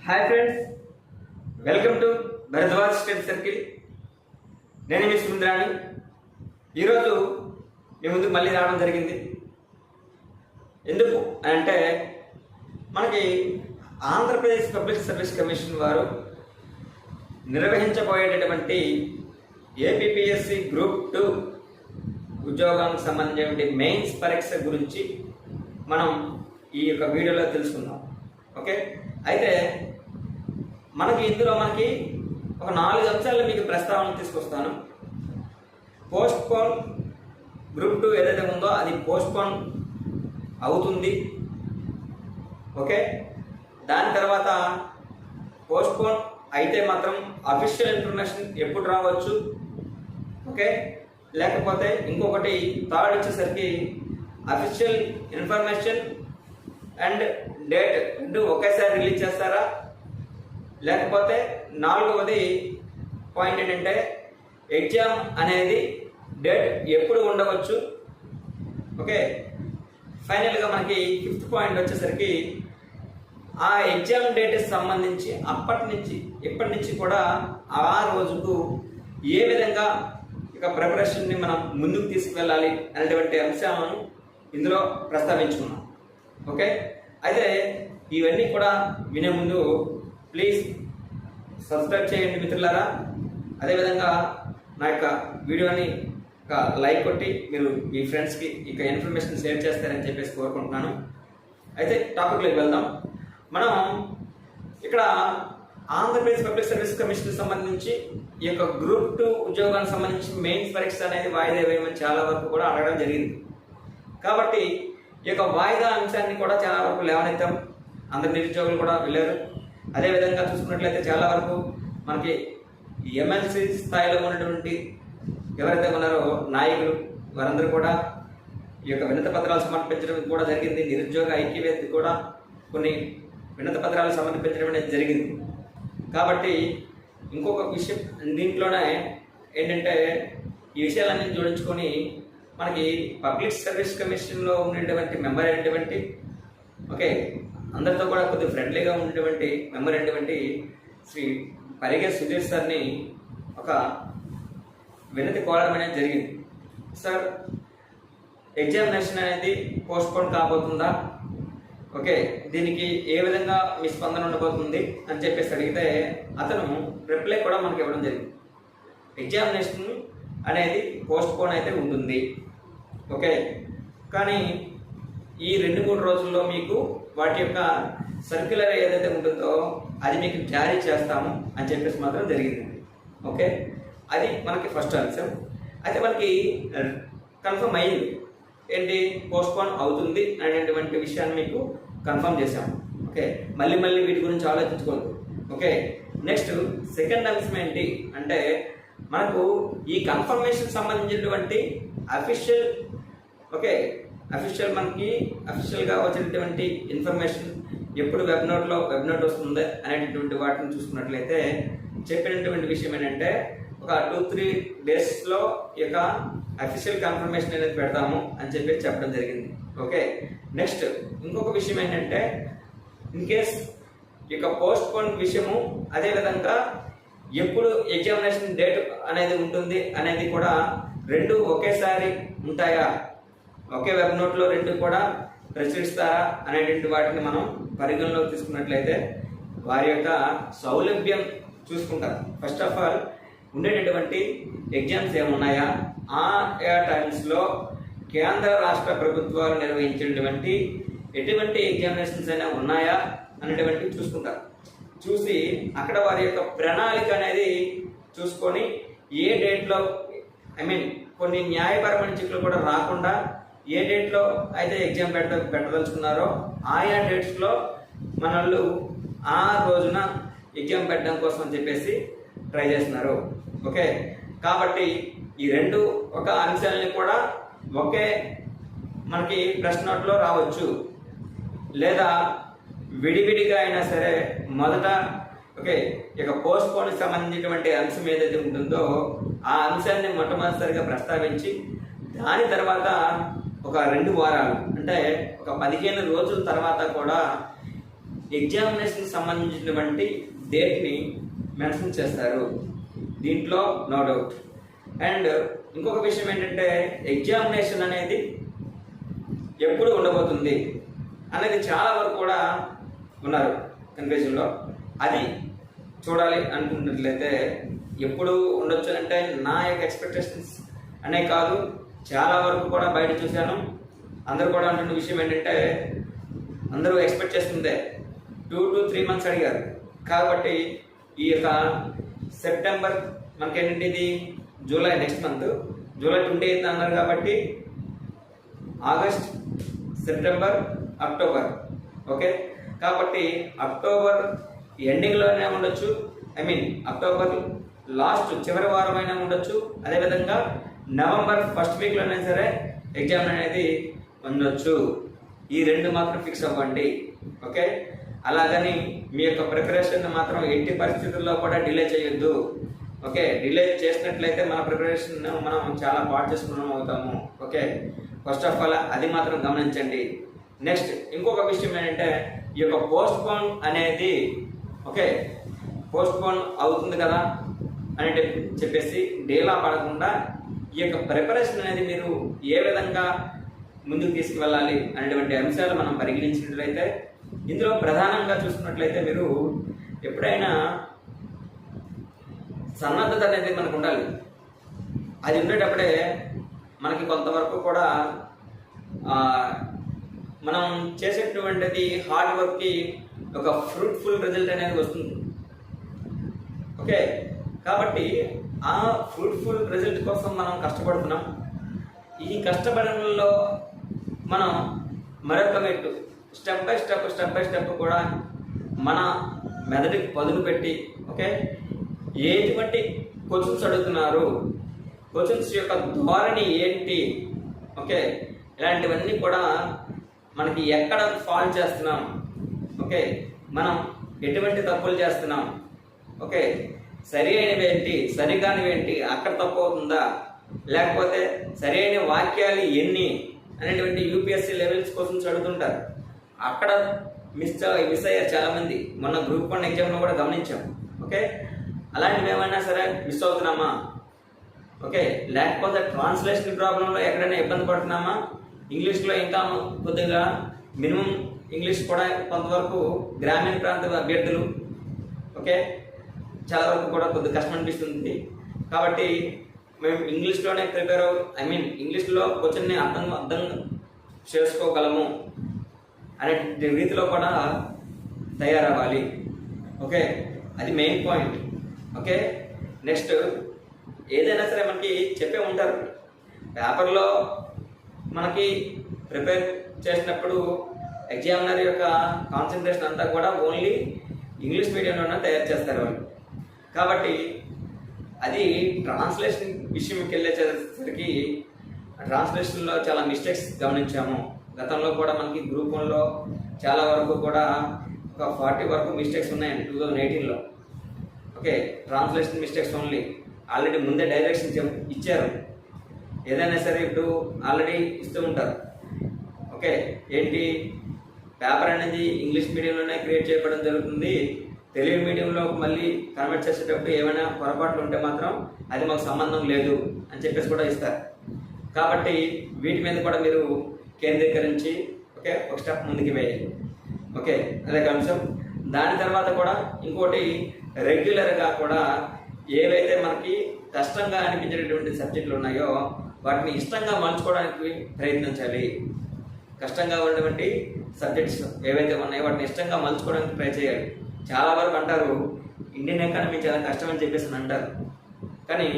Hi friends, welcome to Bharadwaj step circle. నేను మీ సుందరాణి. ఈరోజు మీ ముందుకు మళ్ళీ రావడం జరిగింది. ఎందుకు అంటే మనకి ఆంధ్రప్రదేశ్ పబ్లిక్ సర్వీస్ కమిషన్ వారు నిర్వహించబోయేటటువంటి ఏపీపీఎస్సి గ్రూప్ 2 ఉద్యోగానికి సంబంధించిన మెయిన్స్ పరీక్ష గురించి మనం ఈ యొక్క వీడియోలో తెలుసుకుందాం. ఓకే, అయితే ఇందులో ఒక 4 అంశాలు మీకు ప్రస్తావన తీసుకొస్తాను. పోస్ట్ పోన్ గ్రూప్ 2 ఏదైతే ఉందో అది పోస్ట్ పోన్ అవుతుంది. ఓకే, దాని తర్వాత పోస్ట్ పోన్ అయితే మాత్రం అఫీషియల్ ఇన్ఫర్మేషన్ ఎప్పుడు రావచ్చు. ఓకే, లేకపోతే ఇంకొకటి థర్డ్ వచ్చేసరికి అఫీషియల్ ఇన్ఫర్మేషన్ అండ్ డేట్ రెండు ఒకేసారి రిలీజ్ చేస్తారా, లేకపోతే 4వది పాయింట్ ఏంటంటే ఎగ్జామ్ అనేది డేట్ ఎప్పుడు ఉండవచ్చు. ఓకే, ఫైనల్గా మనకి 5th పాయింట్ వచ్చేసరికి ఆ ఎగ్జామ్ డేట్కి సంబంధించి ఇప్పటి నుంచి కూడా ఆ రోజుకు ఏ విధంగా ఇక ప్రిపరేషన్ని మనం ముందుకు తీసుకువెళ్ళాలి అనేటువంటి అంశాలను ఇందులో ప్రస్తావించుకున్నాం. ఓకే, అయితే ఇవన్నీ కూడా వినే ముందు ప్లీజ్ సబ్స్క్రైబ్ చేయండి మిత్రులారా. అదేవిధంగా నా యొక్క వీడియోని ఒక లైక్ కొట్టి మీరు మీ ఫ్రెండ్స్కి ఇక ఇన్ఫర్మేషన్ షేర్ చేస్తారని చెప్పేసి కోరుకుంటున్నాను. అయితే టాపిక్లోకి వెళ్దాం. మనం ఇక్కడ ఆంధ్రప్రదేశ్ పబ్లిక్ సర్వీస్ కమిషన్ సంబంధించి ఈ యొక్క గ్రూప్ 2 ఉద్యోగానికి సంబంధించి మెయిన్స్ పరీక్ష అనేది వాయిదా వేయమని చాలా వరకు కూడా అడగడం జరిగింది. కాబట్టి ఈ యొక్క వాయిదా అంశాన్ని కూడా చాలా వరకు లేవనెత్తాం. అందరు నిరుద్యోగులు కూడా వెళ్ళారు. అదేవిధంగా చూసుకున్నట్లయితే చాలా వరకు మనకి ఎమ్మెల్సీ స్థాయిలో ఉన్నటువంటి ఎవరైతే ఉన్నారో నాయకులు వారందరూ కూడా ఈ యొక్క వినతి పత్రాలు సమర్పించడం కూడా జరిగింది. నిరుద్యోగ ఐక్యవేత్త కూడా కొన్ని వినతి పత్రాలు సమర్పించడం అనేది జరిగింది. కాబట్టి ఇంకొక విషయం దీంట్లోనే ఏంటంటే ఈ విషయాలన్నీ జోడించుకొని మనకి పబ్లిక్ సర్వీస్ కమిషన్లో ఉండేటువంటి మెంబర్ అయినటువంటి ఓకే అందరితో కూడా కొద్దిగా ఫ్రెండ్లీగా ఉండేటువంటి మెంబర్ అయినటువంటి శ్రీ పరిగే సుధీర్ సార్ని ఒక వినతి కోరడం అనేది జరిగింది. సార్, ఎగ్జామినేషన్ అనేది పోస్ట్పోన్ కాబోతుందా? ఓకే, దీనికి ఏ విధంగా మీ స్పందన ఉండబోతుంది అని చెప్పేసి అడిగితే అతను రిప్లై కూడా మనకి ఇవ్వడం జరిగింది. ఎగ్జామినేషన్ అనేది పోస్ట్పోన్ అయితే ఉంటుంది. ఓకే, కానీ ఈ 2-3 రోజుల్లో మీకు వాటి యొక్క సర్క్యులర్ ఏదైతే ఉంటుందో అది మీకు జారీ చేస్తాము అని చెప్పేసి మాత్రం జరిగింది. ఓకే, అది మనకి ఫస్ట్ అంశం. అయితే మనకి కన్ఫర్మ్ అయ్యింది ఏంటి, పోస్ట్పోన్ అవుతుంది అనేటువంటి విషయాన్ని మీకు కన్ఫర్మ్ చేశాము. ఓకే, మళ్ళీ వీటి గురించి ఆలోచించుకోవద్దు. ఓకే, నెక్స్ట్ సెకండ్ అంశం ఏంటి అంటే మనకు ఈ కన్ఫర్మేషన్ సంబంధించినటువంటి అఫీషియల్ మనకి అఫీషియల్గా వచ్చినటువంటి ఇన్ఫర్మేషన్ ఎప్పుడు వెబ్ నోట్ వస్తుంది అనేటటువంటి వాటిని చూసుకున్నట్లయితే చెప్పినటువంటి విషయం ఏంటంటే ఒక 2-3 డేస్లో ఈ యొక్క అఫీషియల్ కన్ఫర్మేషన్ అనేది పెడతాము అని చెప్పి చెప్పడం జరిగింది. ఓకే, నెక్స్ట్ ఇంకొక విషయం ఏంటంటే ఇన్ కేస్ ఈ యొక్క పోస్ట్ పోన్ విషయము అదేవిధంగా ఎప్పుడు ఎగ్జామినేషన్ డేట్ అనేది ఉంటుంది అనేది కూడా రెండు ఒకేసారి ఉంటాయా, ఒకే వెబ్ నోట్లో రెండు కూడా ప్రచురిస్తారా అనేటువంటి వాటిని మనం పరిగణలోకి తీసుకున్నట్లయితే వారి యొక్క సౌలభ్యం చూసుకుంటారు. ఫస్ట్ ఆఫ్ ఆల్ ఉండేటటువంటి ఎగ్జామ్స్ ఏమున్నాయా, ఆ టైమ్స్లో కేంద్ర రాష్ట్ర ప్రభుత్వాలు నిర్వహించేటువంటి ఎటువంటి ఎగ్జామినేషన్స్ అయినా ఉన్నాయా అనేటువంటివి చూసుకుంటారు. చూసి అక్కడ వారి యొక్క ప్రణాళిక అనేది చూసుకొని ఏ డేట్లో కొన్ని న్యాయపరమైన చిక్కులు కూడా రాకుండా ఏ డేట్లో అయితే ఎగ్జామ్ పెట్టదలుచుకున్నారో ఆయా డేట్స్లో మనల్ని ఆ రోజున ఎగ్జామ్ పెట్టడం కోసం అని చెప్పేసి ట్రై చేస్తున్నారు. ఓకే, కాబట్టి ఈ రెండు ఒక అంశాలని కూడా ఒకే మనకి ప్రశ్న నోట్లో రావచ్చు, లేదా విడివిడిగా అయినా సరే మొదట ఓకే ఇక పోస్ట్ పోన్కి సంబంధించినటువంటి అంశం ఏదైతే ఉంటుందో ఆ అంశాన్ని మొట్టమొదటిసారిగా ప్రస్తావించి దాని తర్వాత ఒక 2 వారాలు అంటే ఒక 15 రోజుల తర్వాత కూడా ఎగ్జామినేషన్కి సంబంధించినటువంటి డేట్ని మెన్షన్ చేస్తారు, దీంట్లో నో డౌట్. అండ్ ఇంకొక విషయం ఏంటంటే ఎగ్జామినేషన్ అనేది ఎప్పుడు ఉండబోతుంది అనేది చాలా వరకు కూడా ఉన్నారు కన్ఫ్యూజన్లో. అది చూడాలి అనుకున్నట్లయితే ఎప్పుడు ఉండొచ్చు అంటే నా యొక్క ఎక్స్పెక్టేషన్స్ అనే కాదు, చాలా వరకు కూడా బయట చూశాను. అందరూ కూడా అంటున్న విషయం ఏంటంటే అందరూ ఎక్స్పెక్ట్ చేస్తుందే 2 to 3 months అడిగారు. కాబట్టి ఈ యొక్క సెప్టెంబర్ మనకేంటంటే ఇది జూలై, నెక్స్ట్ మంత్ జూలై 28 అన్నారు కాబట్టి ఆగస్ట్, సెప్టెంబర్, అక్టోబర్. ఓకే, కాబట్టి అక్టోబర్ ఎండింగ్లోనే ఉండొచ్చు, అక్టోబర్ లాస్ట్ చివరి వారం అయినా ఉండొచ్చు, అదేవిధంగా నవంబర్ ఫస్ట్ వీక్లోనే సరే ఎగ్జామ్ అనేది ఉండొచ్చు. ఈ 2 మాత్రం ఫిక్స్ అవ్వండి. ఓకే, అలాగని మీ యొక్క ప్రిపరేషన్ మాత్రం ఎట్టి పరిస్థితుల్లో కూడా డిలే చేయొద్దు. ఓకే, డిలే చేసినట్లయితే మన ప్రిపరేషన్ మనం చాలా పాటు చేసుకున్నాం అవుతాము. ఓకే, ఫస్ట్ ఆఫ్ ఆల్ అది మాత్రం గమనించండి. నెక్స్ట్ ఇంకొక విషయం ఏంటంటే ఈ యొక్క పోస్ట్ పోన్ అనేది పోస్ట్ పోన్ అవుతుంది కదా అని చెప్పేసి డేలా పడకుండా ఈ యొక్క ప్రిపరేషన్ అనేది మీరు ఏ విధంగా ముందుకు తీసుకువెళ్ళాలి అనేటువంటి అంశాలు మనం పరిగణించినట్లయితే ఇందులో ప్రధానంగా చూసుకున్నట్లయితే మీరు ఎప్పుడైనా సన్నద్ధత అనేది మనకు ఉండాలి. అది ఉండేటప్పుడే మనకి కొంతవరకు కూడా మనం చేసేటువంటిది హార్డ్ వర్క్కి ఒక ఫ్రూట్ఫుల్ రిజల్ట్ అనేది వస్తుంది. ఓకే, కాబట్టి ఆ ఫ్రూట్ఫుల్ రిజల్ట్ కోసం మనం కష్టపడుతున్నాం. ఈ కష్టపడడంలో మనం మరొక మెట్టు స్టెప్ బై స్టెప్ కూడా మన మెదడుకి పదును పెట్టి ఎటువంటి క్వశ్చన్స్ అడుగుతున్నారు, క్వశ్చన్స్ యొక్క ధోరణి ఏంటి, ఇలాంటివన్నీ కూడా మనకి ఎక్కడ ఫాల్ చేస్తున్నాం, మనం ఎటువంటి తప్పులు చేస్తున్నాం, సరి అయినవి ఏంటి, సరికానివి ఏంటి, అక్కడ తప్పు అవుతుందా, లేకపోతే సరి అయిన వాక్యాలు ఎన్ని అనేటువంటి యూపీఎస్సీ లెవెల్స్ క్వశ్చన్స్ అడుగుతుంటారు. అక్కడ మిస్ అయ్యారు చాలామంది. మొన్న గ్రూప్ 1 ఎగ్జామ్లో కూడా గమనించాం. అలాంటివి ఏమైనా సరే మిస్ అవుతున్నామా, లేకపోతే ట్రాన్స్లేషన్ ప్రాబ్లంలో ఎక్కడైనా ఇబ్బంది పడుతున్నామా, ఇంగ్లీష్లో ఇంకా కొద్దిగా మినిమం ఇంగ్లీష్ కూడా కొంతవరకు గ్రామీణ ప్రాంత అభ్యర్థులు చాలా వరకు కూడా కొద్దిగా కష్టం అనిపిస్తుంది. కాబట్టి మేము ఇంగ్లీష్లోనే ప్రిపేర్ ఇంగ్లీష్లో క్వశ్చన్ని అర్థం చేసుకోగలము అనే రీతిలో కూడా తయారవ్వాలి. అది మెయిన్ పాయింట్. నెక్స్ట్ ఏదైనా సరే మనకి చెప్పే ఉంటారు పేపర్లో, మనకి ప్రిపేర్ చేసినప్పుడు ఎగ్జామినర్ యొక్క కాన్సన్ట్రేషన్ అంతా కూడా ఓన్లీ ఇంగ్లీష్ మీడియంలోనే తయారు చేస్తారు వాళ్ళు. కాబట్టి అది ట్రాన్స్లేషన్ విషయంకి వెళ్ళేసరికి ట్రాన్స్లేషన్లో చాలా మిస్టేక్స్ గమనించాము. గతంలో కూడా మనకి గ్రూప్ 1లో చాలా వరకు కూడా ఒక 40 వరకు మిస్టేక్స్ ఉన్నాయండి 2018లో. Translation mistakes only. ఆల్రెడీ ముందే డైరెక్షన్ ఇచ్చారు, ఏదైనా సరే ఇప్పుడు ఆల్రెడీ ఇస్తూ ఉంటారు. ఏంటి, పేపర్ అనేది ఇంగ్లీష్ మీడియంలోనే క్రియేట్ చేయడం జరుగుతుంది, తెలుగు మీడియంలో మళ్ళీ కన్వర్ట్ చేసేటప్పుడు ఏమైనా పొరపాట్లు ఉంటే మాత్రం అది మాకు సంబంధం లేదు అని చెప్పేసి కూడా ఇస్తారు. కాబట్టి వీటి మీద కూడా మీరు కేంద్రీకరించి ఒక స్టెప్ ముందుకు వేయాలి. అదే అంశం. దాని తర్వాత కూడా ఇంకోటి, రెగ్యులర్గా కూడా ఏవైతే మనకి కష్టంగా అనిపించేటటువంటి సబ్జెక్టులు ఉన్నాయో వాటిని ఇష్టంగా మలుచుకోవడానికి ప్రయత్నించాలి. కష్టంగా ఉన్నటువంటి సబ్జెక్ట్స్ ఏవైతే ఉన్నాయో వాటిని ఇష్టంగా మలుచుకోవడానికి ట్రై చేయాలి. చాలా వరకు అంటారు ఇండియన్ ఎకానమీ చాలా కష్టం అని చెప్పేసి అంటారు, కానీ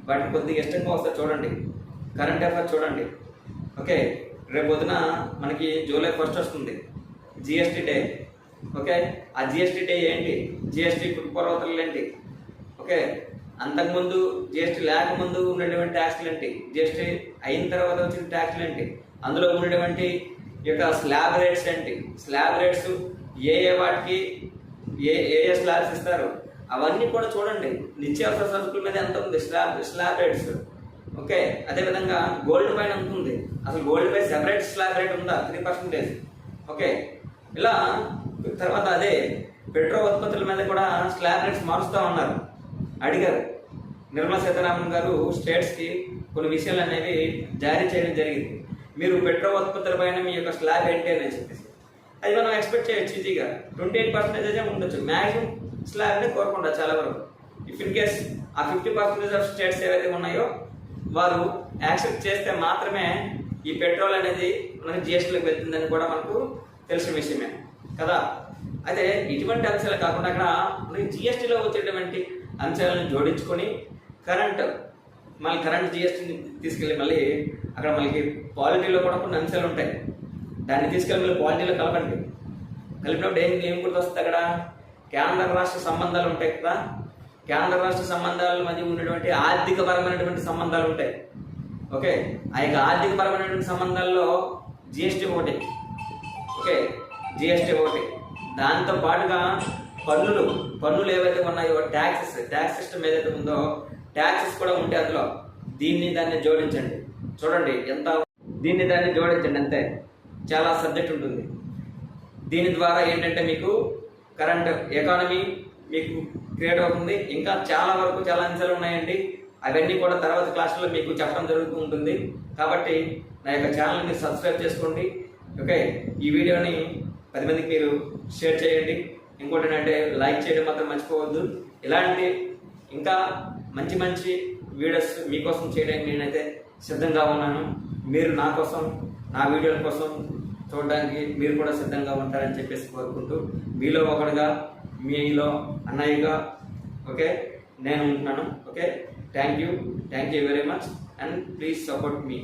వాటిని కొద్దిగా ఇష్టంగా వస్తే చూడండి. కరెంట్ అఫైర్స్ చూడండి. రేపు పొద్దున మనకి జూలై 1 వస్తుంది, జిఎస్టీ డే. ఆ జిఎస్టీ డే ఏంటి, జిఎస్టీ పూర్వతలు ఏంటి, అంతకుముందు జిఎస్టీ లేకముందు ఉన్నటువంటి ట్యాక్స్లు ఏంటి, జిఎస్టీ అయిన తర్వాత వచ్చిన ట్యాక్స్లు ఏంటి, అందులో ఉన్నటువంటి యొక్క స్లాబ్ రేట్స్ ఏంటి, స్లాబ్ రేట్స్ ఏ వాటికి ఏ స్లాబ్స్ ఇస్తారు అవన్నీ కూడా చూడండి. నిత్యావసర సరుకుల మీద ఎంత ఉంది స్లాబ్ రేట్స్. అదేవిధంగా గోల్డ్ పైన ఎంత ఉంది, అసలు గోల్డ్ పై సెపరేట్ స్లాబ్ రేట్ ఉందా 3%. ఇలా తర్వాత అదే పెట్రోల్ ఉత్పత్తుల మీద కూడా స్లాబ్ రేట్స్ మారుస్తూ ఉన్నారు. అడిగారు నిర్మలా సీతారామన్ గారు స్టేట్స్కి కొన్ని విషయాలు అనేవి జారీ చేయడం జరిగింది. మీరు పెట్రోల్ ఉత్పత్తుల పైన మీ యొక్క స్లాబ్ ఏంటి అని చెప్పేసి అది మనం ఎక్స్పెక్ట్ చేయొచ్చు ఈజీగా. 28% ఉండొచ్చు మ్యాక్సిమం స్లాబ్ని కోరకుండా చాలా వరకు. ఇఫ్ ఇన్ కేస్ ఆ 50% ఆఫ్ స్టేట్స్ ఏవైతే ఉన్నాయో వారు యాక్సెప్ట్ చేస్తే మాత్రమే ఈ పెట్రోల్ అనేది మనకి జిఎస్టీలోకి వెళ్తుందని కూడా మనకు తెలిసిన విషయమే కదా. అయితే ఇటువంటి అంశాలు కాకుండా అక్కడ మనకి జిఎస్టీలో వచ్చేటువంటి అంశాలను జోడించుకొని కరెంట్ జిఎస్టీని తీసుకెళ్ళి మళ్ళీ అక్కడ మనకి పాలిటీలో కూడా కొన్ని అంశాలు ఉంటాయి. దాన్ని తీసుకెళ్ళి మళ్ళీ పాలిటీలో కలిపినప్పుడు ఏం గుర్తొస్తుంది అక్కడ కేంద్ర రాష్ట్ర సంబంధాలు ఉంటాయి కదా. కేంద్ర రాష్ట్ర సంబంధాల మధ్య ఉన్నటువంటి ఆర్థికపరమైనటువంటి సంబంధాలు ఉంటాయి. ఓకే, ఆ యొక్క ఆర్థికపరమైనటువంటి సంబంధాల్లో జిఎస్టీ ఒకటి. ఓకే, జిఎస్టీ ఒకటి. దాంతో పాటుగా పన్నులు ఏవైతే ఉన్నాయో ట్యాక్స్ సిస్టమ్ ఏదైతే ఉందో ట్యాక్సెస్ కూడా ఉంటాయి అందులో. దాన్ని జోడించండి. చూడండి ఎంత దాన్ని జోడించండి అంతే. చాలా సబ్జెక్ట్ ఉంటుంది. దీని ద్వారా ఏంటంటే మీకు కరెంట్ ఎకానమీ మీకు క్రియేట్ అవుతుంది. ఇంకా చాలా అంశాలు ఉన్నాయండి. అవన్నీ కూడా తర్వాత క్లాసులో మీకు చెప్పడం జరుగుతూ ఉంటుంది. కాబట్టి నా యొక్క ఛానల్ని మీరు సబ్స్క్రైబ్ చేసుకోండి. ఓకే, ఈ వీడియోని 10 మందికి మీరు షేర్ చేయండి. ఇంకోటి ఏంటంటే లైక్ చేయడం మాత్రం మర్చిపోవద్దు. ఇలాంటి ఇంకా మంచి వీడియోస్ మీకోసం చేయడానికి నేనైతే సిద్ధంగా ఉన్నాను. మీరు నా కోసం, నా వీడియోల కోసం చూడడానికి మీరు కూడా సిద్ధంగా ఉంటారని చెప్పేసి కోరుకుంటూ మీలో ఒకటిగా, మీలో అన్నయ్యగా ఓకే నేను ఉంటున్నాను. Okay, thank you very much and please support me.